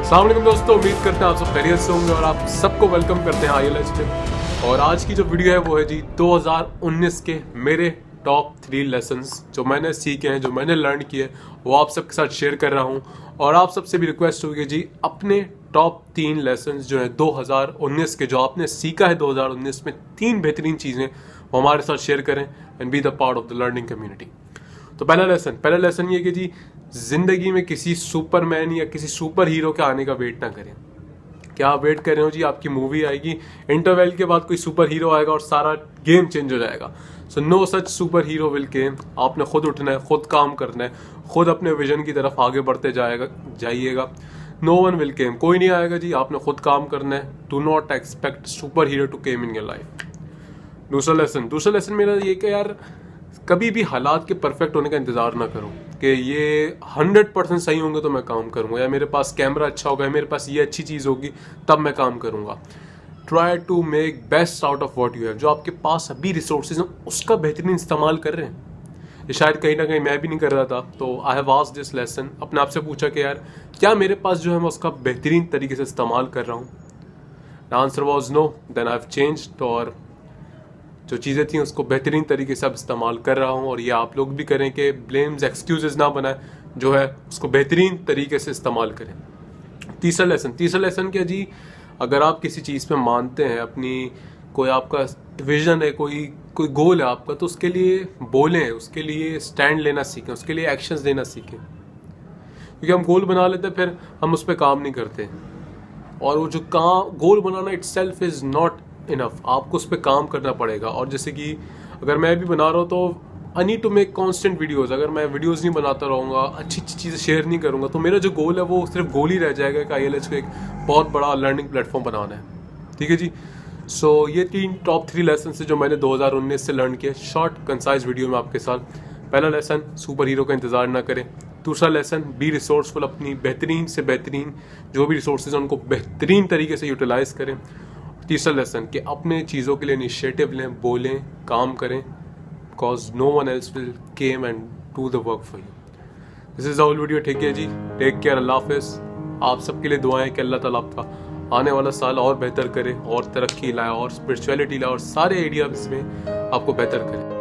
अस्सलाम वालेकुम दोस्तों, उम्मीद करते हैं आप सब खैरियत से होंगे और आप सबको वेलकम करते हैं IELTS पे। और आज की जो वीडियो है वो है जी 2019 के मेरे टॉप 3 लेसन्स जो मैंने सीखे हैं, जो मैंने लर्न किए, वो आप सबके साथ शेयर कर रहा हूँ। और आप सबसे भी रिक्वेस्ट होगी जी अपने टॉप 3 लेसन्स जो है 2019 के, जो आपने सीखा है 2019 में, 3 बेहतरीन चीज़ें वो हमारे साथ शेयर करें and be the part of the learning community. तो पहला लेसन ये कि जी जिंदगी में किसी सुपरमैन या किसी सुपर हीरो के आने का वेट ना करें। क्या आप वेट कर रहे हो जी आपकी मूवी आएगी, इंटरवल के बाद कोई सुपर हीरो आएगा और सारा गेम चेंज हो जाएगा। So no such super hero will came. आपने खुद उठना है, खुद काम करना है, खुद अपने विजन की तरफ आगे बढ़ते जाइएगा। नो वन विल केम, कोई नहीं आएगा जी, आपने खुद काम करना है। Do not expect super hero to came in your life. दूसरा लेसन मेरा ये कि यार कभी भी हालात के परफेक्ट होने का इंतजार ना करो कि ये 100% सही होंगे तो मैं काम करूंगा, या मेरे पास कैमरा अच्छा होगा, या मेरे पास ये अच्छी चीज़ होगी तब मैं काम करूंगा। Try to make best out of what you have. जो आपके पास अभी रिसोर्सेज हैं उसका बेहतरीन इस्तेमाल कर रहे हैं। ये शायद कहीं ना कहीं मैं भी नहीं कर रहा था, तो I have asked this lesson, अपने आप से पूछा कि यार क्या मेरे पास जो है मैं उसका बेहतरीन तरीके से इस्तेमाल कर रहा हूँ। The answer was no. Then I have changed, और जो चीज़ें थी उसको बेहतरीन तरीके से अब इस्तेमाल कर रहा हूँ। और ये आप लोग भी करें कि ब्लेम्स एक्सक्यूजेस ना बनाए, जो है उसको बेहतरीन तरीके से इस्तेमाल करें। तीसरा लेसन क्या जी, अगर आप किसी चीज़ पे मानते हैं, अपनी कोई आपका विजन है, कोई गोल है आपका, तो उसके लिए बोलें, उसके लिए स्टैंड लेना सीखें, उसके लिए एक्शंस लेना सीखें। क्योंकि हम गोल बना लेते हैं फिर हम उस पर काम नहीं करते, और वो जो गोल बनाना इटसेल्फ इज़ नॉट इनफ, आपको उस पर काम करना पड़ेगा। और जैसे कि अगर मैं भी बना रहा हूँ तो I need to make constant videos. अगर मैं वीडियोज़ नहीं बनाता रहूँगा, अच्छी चीज़ें शेयर नहीं करूँगा, तो मेरा जो गोल है वो सिर्फ गोल ही रह जाएगा कि IELTS को एक बहुत बड़ा लर्निंग प्लेटफॉर्म बनाना है। ठीक है जी। सो ये 3 टॉप 3 लेसन है जो मैंने 2019 से लर्न किया शॉर्ट कंसाइज वीडियो में आपके साथ। पहला लेसन, सुपर हीरो का इंतज़ार ना करें। दूसरा लेसन, बी रिसोर्सफुल, अपनी बेहतरीन से बेहतरीन जो भी रिसोर्सेज हैं उनको बेहतरीन तरीके से यूटिलाइज करें। तीसरा लेसन कि अपने चीज़ों के लिए इनिशिएटिव लें, बोलें, काम करें, because no one else will came and do the work for you. This is the whole video. ठीक है जी, टेक केयर, अल्लाह हाफिज़। आप सबके लिए दुआएं कि अल्लाह ताला आपका आने वाला साल और बेहतर करे, और तरक्की लाए, और स्पिरिचुअलिटी लाए, और सारे एरियाज में आपको बेहतर करे।